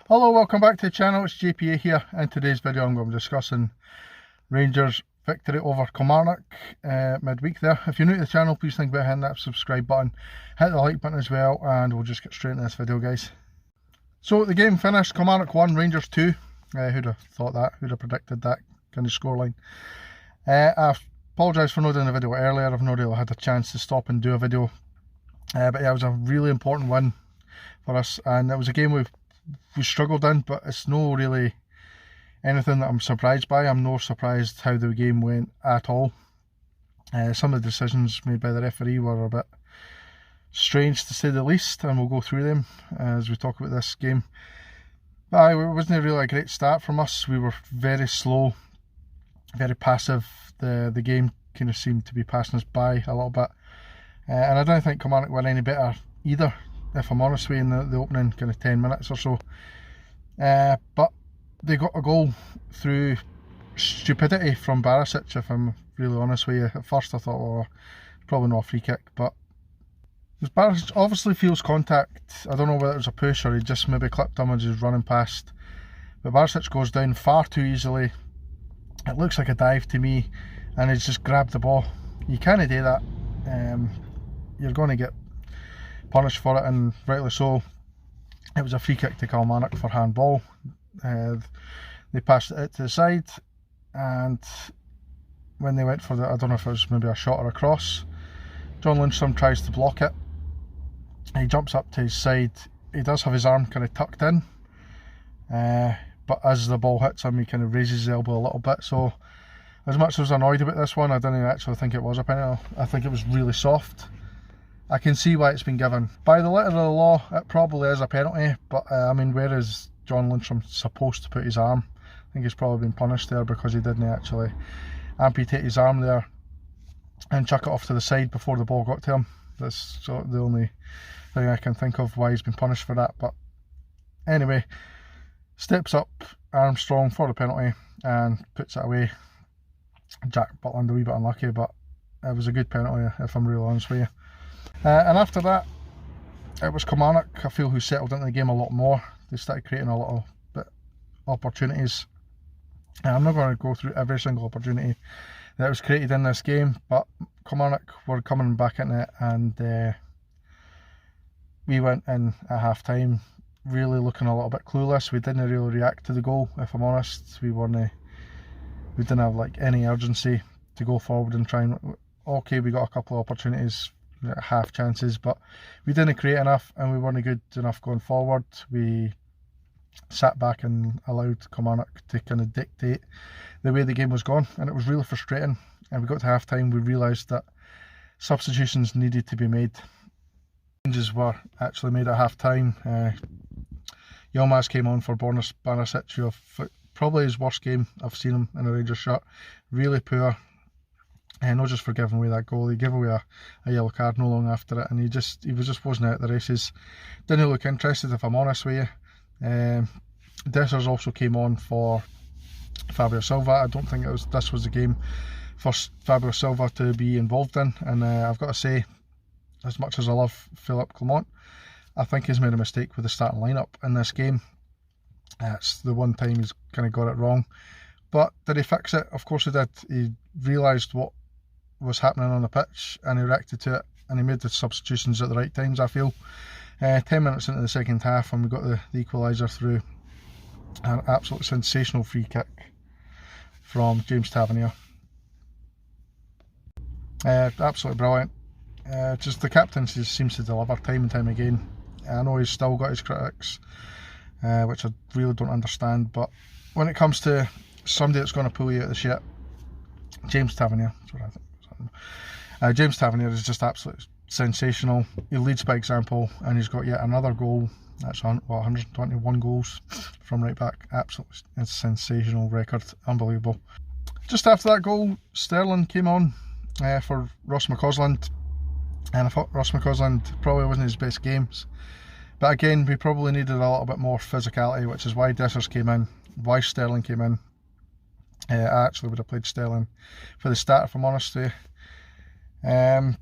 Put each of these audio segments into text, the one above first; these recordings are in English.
Hello, welcome back to the channel. It's JPA here. In today's video I'm going to be discussing Rangers' victory over Kilmarnock midweek there. If you're new to the channel, please think about hitting that subscribe button, hit the like button as well, and we'll just get straight into this video, guys. So the game finished, Kilmarnock 1, Rangers 2. Who'd have thought that? Who'd have predicted that kind of scoreline? I apologise for not doing a video earlier. I've not really had a chance to stop and do a video. But yeah, it was a really important win for us, and it was a game we struggled in, but it's no really anything that I'm surprised by. I'm not surprised how the game went at all. Some of the decisions made by the referee were a bit strange to say the least, and we'll go through them as we talk about this game. But it wasn't really a great start from us. We were very slow, very passive. The game kind of seemed to be passing us by a little bit, and I don't think Kilmarnock were any better either, if I'm honest with you, in the opening kind of 10 minutes or so. But they got a goal through stupidity from Barisic, if I'm really honest with you. At first I thought, well, probably not a free kick, but Barisic obviously feels contact. I don't know whether it was a push or he just maybe clipped him as he was running past. But Barisic goes down far too easily. It looks like a dive to me, and he's just grabbed the ball. You can't do that. You're going to get punished for it, and rightly so. It was a free kick to Kilmarnock for handball. They passed it out to the side, and when they went for the, I don't know if it was maybe a shot or a cross, John Lundstrom tries to block it. He jumps up to his side. He does have his arm kind of tucked in, but as the ball hits him, he kind of raises his elbow a little bit. So as much as I was annoyed about this one, I didn't actually think it was a penalty. I think it was really soft. I can see why it's been given. By the letter of the law, it probably is a penalty, but I mean, where is John Lundstrom supposed to put his arm? I think he's probably been punished there because he didn't actually amputate his arm there and chuck it off to the side before the ball got to him. That's the only thing I can think of why he's been punished for that. But anyway, steps up Armstrong for the penalty and puts it away. Jack Butland a wee bit unlucky, but it was a good penalty, if I'm real honest with you. And after that, it was Kilmarnock, I feel, who settled into the game a lot more. They started creating a little bit opportunities. I'm not going to go through every single opportunity that was created in this game, but Kilmarnock were coming back into it, and we went in at half time really looking a little bit clueless. We didn't really react to the goal, if I'm honest. We didn't have like any urgency to go forward and try and, okay, we got a couple of opportunities, half chances, but we didn't create enough, and we weren't good enough going forward. We sat back and allowed Kilmarnock to kind of dictate the way the game was going, and it was really frustrating. And we got to half time, we realised that substitutions needed to be made. Changes were actually made at half time. Yilmaz came on for Barisic, who probably his worst game I've seen him in a Rangers shirt. Really poor. And not just for giving away that goal, he gave away a yellow card no long after it, and he just wasn't out the races. Didn't look interested, if I'm honest with you. Dessers also came on for Fabio Silva. I don't think this was the game for Fabio Silva to be involved in, and I've got to say, as much as I love Philippe Clement, I think he's made a mistake with the starting lineup in this game. It's the one time he's kind of got it wrong. But did he fix it? Of course he did. He realised what was happening on the pitch, and he reacted to it, and he made the substitutions at the right times, I feel. 10 minutes into the second half, and we got the equaliser through an absolutely sensational free kick from James Tavernier. Absolutely brilliant. Just the captain seems to deliver time and time again. I know he's still got his critics, which I really don't understand, but when it comes to somebody that's going to pull you out of the shit, James Tavernier, James Tavernier is just absolutely sensational. He leads by example, and he's got yet another goal. That's 121 goals from right back. Absolutely, it's a sensational record, unbelievable. Just after that goal, Sterling came on for Ross McCausland, and I thought Ross McCausland probably wasn't his best games. But again, we probably needed a little bit more physicality, which is why Dessers came in, why Sterling came in. I actually would have played Sterling for the start, if I'm honest with you. And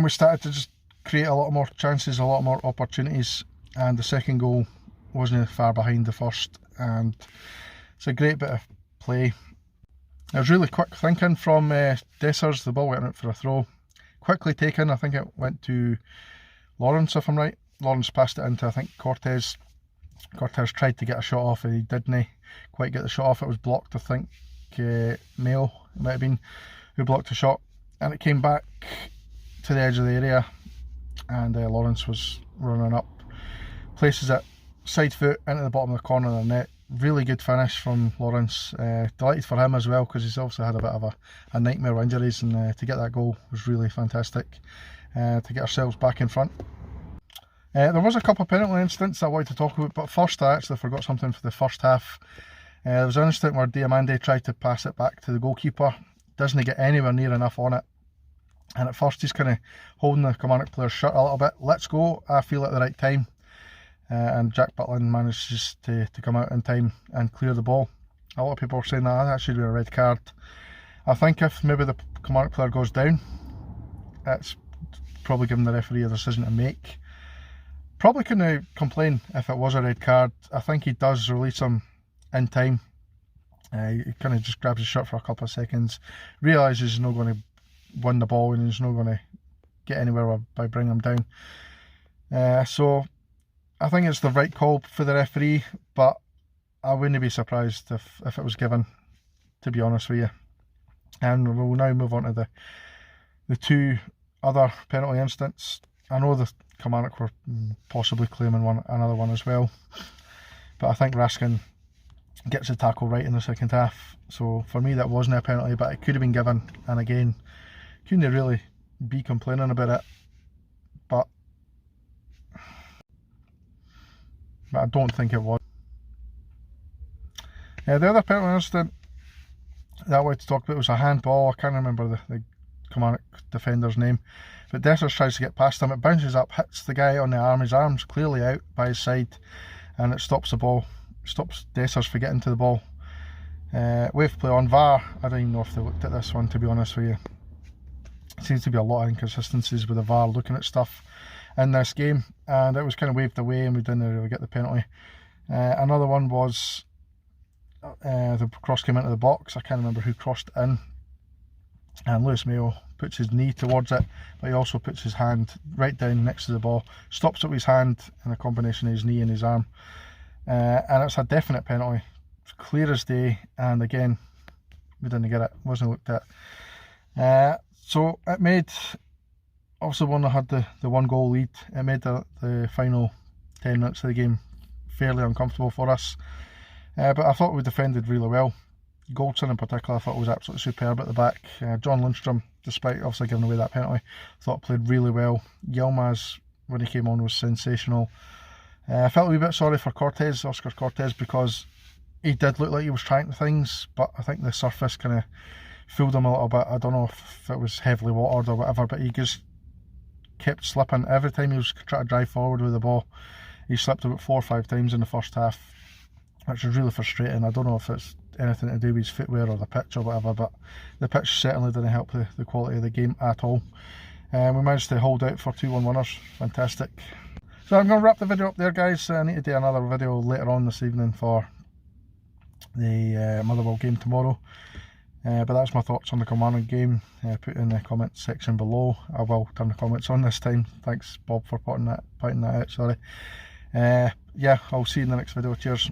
we started to just create a lot more chances, a lot more opportunities, and the second goal wasn't far behind the first, and it's a great bit of play. It was really quick thinking from Dessers. The ball went out for a throw, quickly taken. I think it went to Lawrence, if I'm right. Lawrence passed it into, I think, Cortez. Cortez tried to get a shot off and he didn't quite get the shot off. It was blocked, I think. Mayo, it might have been, who blocked the shot, and it came back to the edge of the area, and Lawrence was running up, places it side foot into the bottom of the corner of the net. Really good finish from Lawrence. Delighted for him as well, because he's also had a bit of a nightmare with injuries, and to get that goal was really fantastic to get ourselves back in front. There was a couple of penalty incidents I wanted to talk about, but first I actually forgot something for the first half. There was an incident where Diamande tried to pass it back to the goalkeeper, doesn't get anywhere near enough on it, and at first he's kind of holding the Kilmarnock player's shirt a little bit. Let's go, I feel, at the right time, and Jack Butlin manages to come out in time and clear the ball. A lot of people were saying that should be a red card. I think if maybe the Kilmarnock player goes down, it's probably giving the referee a decision to make. Probably couldn't complain if it was a red card. I think he does release him in time. He kind of just grabs his shirt for a couple of seconds, realises he's not going to win the ball and he's not going to get anywhere by bringing him down. So I think it's the right call for the referee, but I wouldn't be surprised if it was given, to be honest with you. And we'll now move on to the two other penalty incidents. I know the Kilmarnock were possibly claiming another one as well, but I think Raskin gets the tackle right in the second half. So for me that wasn't a penalty, but it could have been given, and again, couldn't really be complaining about it, but I don't think it was. The other penalty incident that I wanted to talk about was a handball. I can't remember the Kilmarnock defender's name, but Dessers tries to get past him. It bounces up, hits the guy on the arm. His arm's clearly out by his side, and it stops the ball, stops Dessers from getting to the ball. Wave play on VAR. I don't even know if they looked at this one, to be honest with you. It seems to be a lot of inconsistencies with the VAR looking at stuff in this game, and it was kind of waved away and we didn't really get the penalty. Another one was the cross came into the box. I can't remember who crossed it in, and Lewis Mayo puts his knee towards it, but he also puts his hand right down next to the ball, stops it with his hand in a combination of his knee and his arm, and it's a definite penalty. It's clear as day, and again we didn't get it, wasn't looked at. So it made, obviously one that had the 1 goal lead, it made the final 10 minutes of the game fairly uncomfortable for us, but I thought we defended really well. Goldson in particular I thought was absolutely superb at the back. John Lundstrom, despite obviously giving away that penalty, thought played really well. Yilmaz, when he came on, was sensational. I felt a wee bit sorry for Oscar Cortez, because he did look like he was trying things, but I think the surface kind of fooled him a little bit. I don't know if it was heavily watered or whatever, but he just kept slipping. Every time he was trying to drive forward with the ball, he slipped about 4 or 5 times in the first half, which was really frustrating. I don't know if it's anything to do with his footwear or the pitch or whatever, but the pitch certainly didn't help the quality of the game at all. We managed to hold out for 2-1 winners. Fantastic. So I'm going to wrap the video up there, guys. I need to do another video later on this evening for the Motherwell game tomorrow. But that's my thoughts on the Kilmarnock game. Put in the comments section below. I will turn the comments on this time. Thanks Bob for pointing that out, sorry. Yeah, I'll see you in the next video. Cheers.